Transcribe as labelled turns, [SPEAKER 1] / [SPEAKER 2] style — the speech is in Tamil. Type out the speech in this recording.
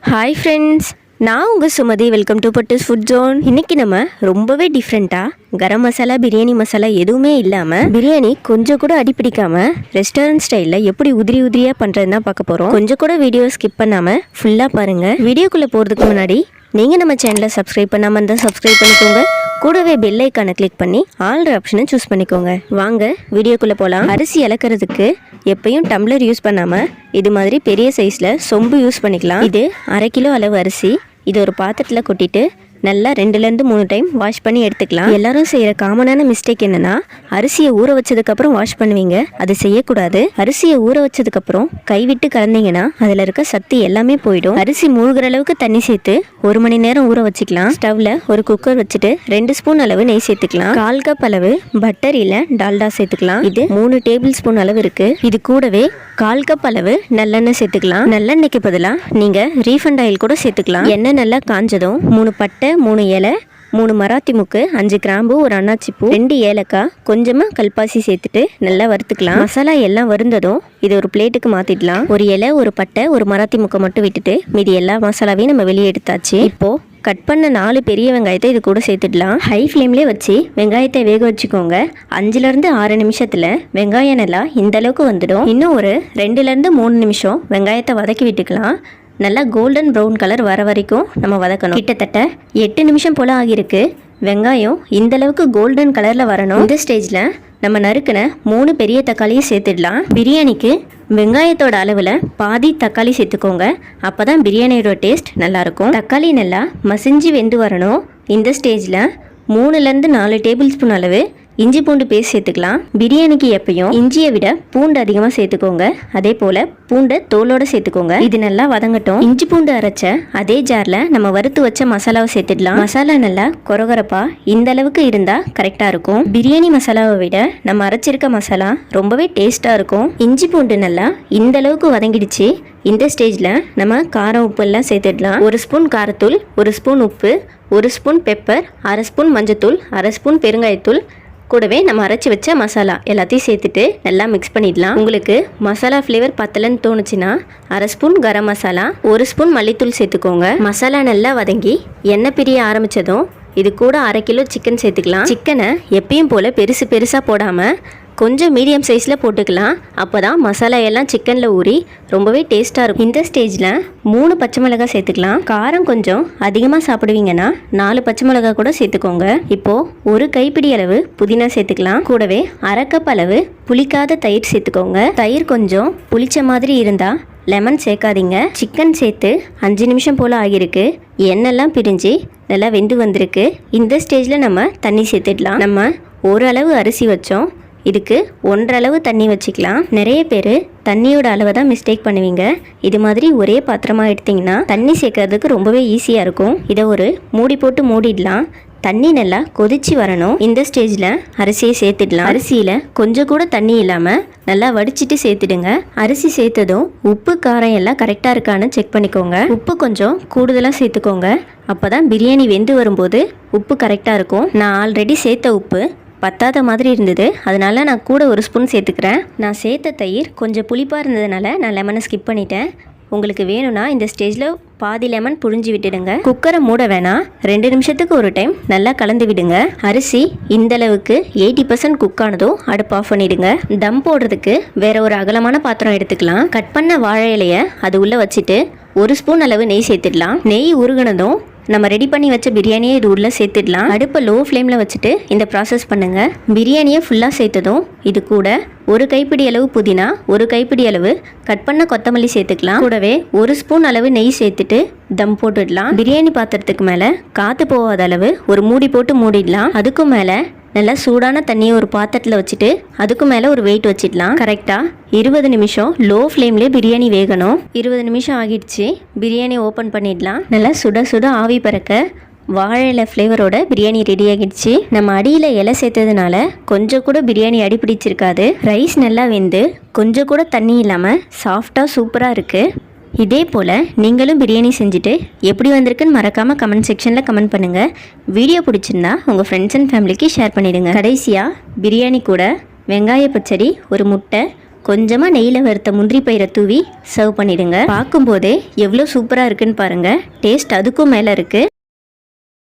[SPEAKER 1] ஹாய் ஃப்ரெண்ட்ஸ், நான் உங்கள் சுமதி. Welcome to Pattu's food zone. இன்றைக்கி நம்ம ரொம்பவே டிஃப்ரெண்ட்டாக கரம் மசாலா, பிரியாணி மசாலா எதுவுமே இல்லாமல் பிரியாணி கொஞ்சம் கூட அடிப்பிடிக்காமல் ரெஸ்டாரண்ட் ஸ்டைலில் எப்படி உதிரி உதிரியாக பண்ணுறதுன்னு தான் பார்க்க போகிறோம். கொஞ்சம் கூட வீடியோ ஸ்கிப் பண்ணாமல் ஃபுல்லாக பாருங்கள். வீடியோக்குள்ளே போகிறதுக்கு முன்னாடி நீங்கள் நம்ம சேனலை சப்ஸ்கிரைப் பண்ணாமல் இருந்தால் சப்ஸ்கிரைப் பண்ணிக்கோங்க. கூடவே பெல் ஐக்கானை கிளிக் பண்ணி ஆல் ஆப்ஷனை சூஸ் பண்ணிக்கோங்க. வாங்க வீடியோக்குள்ளே போகலாம். அரிசி இலக்கிறதுக்கு எப்பயும் டம்ளர் யூஸ் பண்ணாமல் இது மாதிரி பெரிய சைஸில் சொம்பு யூஸ் பண்ணிக்கலாம். இது 1/2 கிலோ அளவு அரிசி. இது ஒரு பாத்திரத்தில் கொட்டிட்டு நல்லா 2-3 டைம் வாஷ் பண்ணி எடுத்துக்கலாம். எல்லாரும் செய்கிற காமனான மிஸ்டேக் என்னன்னா, அரிசியை ஊற வச்சதுக்கப்புறம் வாஷ் பண்ணுவீங்க. அது செய்யக்கூடாது. அரிசியை ஊற வச்சதுக்கப்புறம் கைவிட்டு கலந்தீங்கன்னா அதில் இருக்க சத்து எல்லாமே போயிடும். அரிசி மூழ்கிற அளவுக்கு தண்ணி சேர்த்து 1 மணி நேரம் ஊற வச்சுக்கலாம். ஸ்டவ்ல ஒரு குக்கர் வச்சுட்டு 2 ஸ்பூன் அளவு நெய் சேர்த்துக்கலாம். 1/4 கப் அளவு பட்டர் இல்ல டால்டா சேர்த்துக்கலாம். இது 3 டேபிள் ஸ்பூன் அளவு இருக்கு. இது கூடவே 1/4 கப் அளவு நல்லெண்ணெய் சேர்த்துக்கலாம். நல்லெண்ணெய்க்கு பதிலாக நீங்க ரீஃபண்ட் ஆயில் கூட சேர்த்துக்கலாம். எண்ணெய் நல்லா காஞ்சதும் 3 பட்டை, 3 இலை, 3 மராத்தி முக்கு, 5 கிராம்பு, 1 அன்னாச்சிப்பூ, 2 ஏலக்காய், கொஞ்சமா கல்பாசி சேர்த்துட்டு நல்லா வறுத்துக்கலாம். மசாலா எல்லாம் வருந்ததும் இது ஒரு பிளேட்டுக்கு மாத்திடலாம். 1 இலை, 1 பட்டை, 1 மராத்தி முக்கை மட்டும் விட்டுட்டு மீதி எல்லா மசாலாவையும் நம்ம வெளியே எடுத்தாச்சு. இப்போ கட் பண்ண 4 பெரிய வெங்காயத்தை இது கூட சேர்த்துடலாம். ஹை ஃப்ளேம்லேயே வச்சு வெங்காயத்தை வேக வச்சுக்கோங்க. 5-6 நிமிஷத்தில் வெங்காயம் நல்லா இந்த அளவுக்கு வந்துடும். இன்னும் ஒரு 2-3 நிமிஷம் வெங்காயத்தை வதக்கி விட்டுக்கலாம். நல்லா கோல்டன் ப்ரௌன் கலர் வர வரைக்கும் நம்ம வதக்கணும். கிட்டத்தட்ட 8 நிமிஷம் போல் ஆகியிருக்கு. வெங்காயம் இந்த அளவுக்கு கோல்டன் கலரில் வரணும். இந்த ஸ்டேஜில் நம்ம நறுக்கின 3 பெரிய தக்காளியும் சேர்த்துடலாம். பிரியாணிக்கு வெங்காயத்தோட அளவில் பாதி தக்காளி சேர்த்துக்கோங்க. அப்போ தான் பிரியாணியோட டேஸ்ட் நல்லாயிருக்கும். தக்காளி நல்லா மசிஞ்சு வெந்து வரணும். இந்த ஸ்டேஜில் 3-4 டேபிள் ஸ்பூன் அளவு இஞ்சி பூண்டு பேஸ்ட் சேர்த்துக்கலாம். பிரியாணிக்கு எப்பயும் இஞ்சியை விட பூண்டு அதிகமாக சேர்த்துக்கோங்க. அதே போல் பூண்டை தோலோட சேர்த்துக்கோங்க. இது நல்லா வதங்கட்டும். இஞ்சி பூண்டு அரைச்ச அதே ஜாரில் நம்ம வறுத்து வச்ச மசாலாவை சேர்த்துடலாம். மசாலா நல்லா கொரகொரப்பா இந்த அளவுக்கு இருந்தால் கரெக்டாக இருக்கும். பிரியாணி மசாலாவை விட நம்ம அரைச்சிருக்க மசாலா ரொம்பவே டேஸ்ட்டாக இருக்கும். இஞ்சி பூண்டு நல்லா இந்த அளவுக்கு வதங்கிடுச்சு. இந்த ஸ்டேஜில் நம்ம காரம் உப்பு எல்லாம் சேர்த்துடலாம். 1 ஸ்பூன் காரத்தூள், 1 ஸ்பூன் உப்பு, 1 ஸ்பூன் பெப்பர், 1/2 ஸ்பூன் மஞ்சத்தூள், 1/2 ஸ்பூன் பெருங்காயத்தூள், கூடவே நம்ம அரைச்சி வச்ச மசாலா எல்லாத்தையும் சேர்த்துட்டு நல்லா மிக்ஸ் பண்ணிடலாம். உங்களுக்கு மசாலா ஃப்ளேவர் பத்தலன்னு தோணுச்சுன்னா 1/2 ஸ்பூன் கரம் மசாலா, 1 ஸ்பூன் மல்லித்தூள் சேர்த்துக்கோங்க. மசாலா நல்லா வதங்கி எண்ணெய் பிரிய ஆரம்பித்ததும் இது கூட 1/2 கிலோ சிக்கன் சேர்த்துக்கலாம். சிக்கனை எப்பயும் போல் பெருசாக போடாமல் கொஞ்சம் மீடியம் சைஸில் போட்டுக்கலாம். அப்போ தான் மசாலா எல்லாம் சிக்கனில் ஊறி ரொம்பவே டேஸ்ட்டாக இருக்கும். இந்த ஸ்டேஜில் 3 பச்சை மிளகாய் சேர்த்துக்கலாம். காரம் கொஞ்சம் அதிகமாக சாப்பிடுவீங்கன்னா 4 பச்சை மிளகாய் கூட சேர்த்துக்கோங்க. இப்போது 1 கைப்பிடி அளவு புதினா சேர்த்துக்கலாம். கூடவே 1/2 கப் அளவு புளிக்காத தயிர் சேர்த்துக்கோங்க. தயிர் கொஞ்சம் புளிச்ச மாதிரி இருந்தால் லெமன் சேர்க்காதீங்க. சிக்கன் சேர்த்து 5 நிமிஷம் போல் ஆகியிருக்கு. எண்ணெய்லாம் பிரிஞ்சு நல்லா வெந்து வந்திருக்கு. இந்த ஸ்டேஜில் நம்ம தண்ணி சேர்த்துடலாம். நம்ம ஓரளவு அரிசி வச்சோம். இதுக்கு 1/2 அளவு தண்ணி வச்சுக்கலாம். நிறைய பேர் தண்ணியோட அளவை தான் மிஸ்டேக் பண்ணுவீங்க. இது மாதிரி ஒரே பாத்திரமாக எடுத்திங்கன்னா தண்ணி சேர்க்கறதுக்கு ரொம்பவே ஈஸியாக இருக்கும். இதை ஒரு மூடி போட்டு மூடிடலாம். தண்ணி நல்லா கொதிச்சு வரணும். இந்த ஸ்டேஜில் அரிசியை சேர்த்துடலாம். அரிசியில் கொஞ்சம் கூட தண்ணி இல்லாமல் நல்லா வடிச்சிட்டு சேர்த்துடுங்க. அரிசி சேர்த்ததும் உப்பு காரம் எல்லாம் கரெக்டாக இருக்கான்னு செக் பண்ணிக்கோங்க. உப்பு கொஞ்சம் கூடுதலாக சேர்த்துக்கோங்க. அப்போ தான் பிரியாணி வெந்து வரும்போது உப்பு கரெக்டாக இருக்கும். நான் ஆல்ரெடி சேர்த்த உப்பு பத்தாத மாதிரி இருந்தது. அதனால நான் கூட 1 ஸ்பூன் சேர்த்துக்கிறேன். நான் சேர்த்த தயிர் கொஞ்சம் புளிப்பாக இருந்ததுனால நான் லெமனை ஸ்கிப் பண்ணிட்டேன். உங்களுக்கு வேணும்னா இந்த ஸ்டேஜில் பாதி லெமன் புழிஞ்சு விட்டுடுங்க. குக்கரை மூட வேணாம். 2 நிமிஷத்துக்கு ஒரு டைம் நல்லா கலந்து விடுங்க. அரிசி இந்தளவுக்கு 80% குக் ஆனதும் அடுப்பு ஆஃப் பண்ணிடுங்க. தம் போடுறதுக்கு வேற ஒரு அகலமான பாத்திரம் எடுத்துக்கலாம். கட் பண்ண வாழை இலையை அது உள்ளே வச்சுட்டு 1 ஸ்பூன் அளவு நெய் சேர்த்துடலாம். நெய் உருகினதும் நம்ம ரெடி பண்ணி வச்ச பிரியாணியை இது உள்ள சேர்த்துடலாம். அடுப்பை லோ ஃப்ளேமில் வச்சுட்டு இந்த ப்ராசஸ் பண்ணுங்கள். பிரியாணியை ஃபுல்லாக சேர்த்ததும் இது கூட 1 கைப்பிடி அளவு புதினா, 1 கைப்பிடி அளவு கட் பண்ண கொத்தமல்லி சேர்த்துக்கலாம். கூடவே 1 ஸ்பூன் அளவு நெய் சேர்த்துட்டு தம் போட்டுடலாம். பிரியாணி பாத்திரத்துக்கு மேலே காற்று போகாத அளவு ஒரு மூடி போட்டு மூடிடலாம். அதுக்கும் மேலே நல்லா சூடான தண்ணியை ஒரு பாத்திரத்தில் வச்சுட்டு அதுக்கு மேலே ஒரு வெயிட் வச்சிடலாம். கரெக்டாக 20 நிமிஷம் லோ ஃப்ளேம்லேயே பிரியாணி வேகணும். 20 நிமிஷம் ஆகிடுச்சு. பிரியாணி ஓப்பன் பண்ணிடலாம். நல்லா சுட சுட ஆவி பறக்க வாழை இலை ஃப்ளேவரோட பிரியாணி ரெடி ஆகிடுச்சு. நம்ம அடியில் இலை சேர்த்ததுனால கொஞ்சம் கூட பிரியாணி அடி பிடிச்சிருக்காது. ரைஸ் நல்லா வெந்து கொஞ்சம் கூட தண்ணி இல்லாமல் சாஃப்டாக சூப்பராக இருக்குது. இதே போல் நீங்களும் பிரியாணி செஞ்சுட்டு எப்படி வந்திருக்குன்னு மறக்காமல் கமெண்ட் செக்ஷனில் கமெண்ட் பண்ணுங்கள். வீடியோ பிடிச்சிருந்தா உங்கள் ஃப்ரெண்ட்ஸ் அண்ட் ஃபேமிலிக்கு ஷேர் பண்ணிவிடுங்க. கடைசியாக பிரியாணி கூட வெங்காய பச்சடி, ஒரு முட்டை, கொஞ்சமாக நெய்யில் வறுத்த முந்திரி பயிரை தூவி சர்வ் பண்ணிடுங்க. பார்க்கும்போதே எவ்வளோ சூப்பராக இருக்குன்னு பாருங்கள். டேஸ்ட் அதுக்கும் மேலே இருக்குது.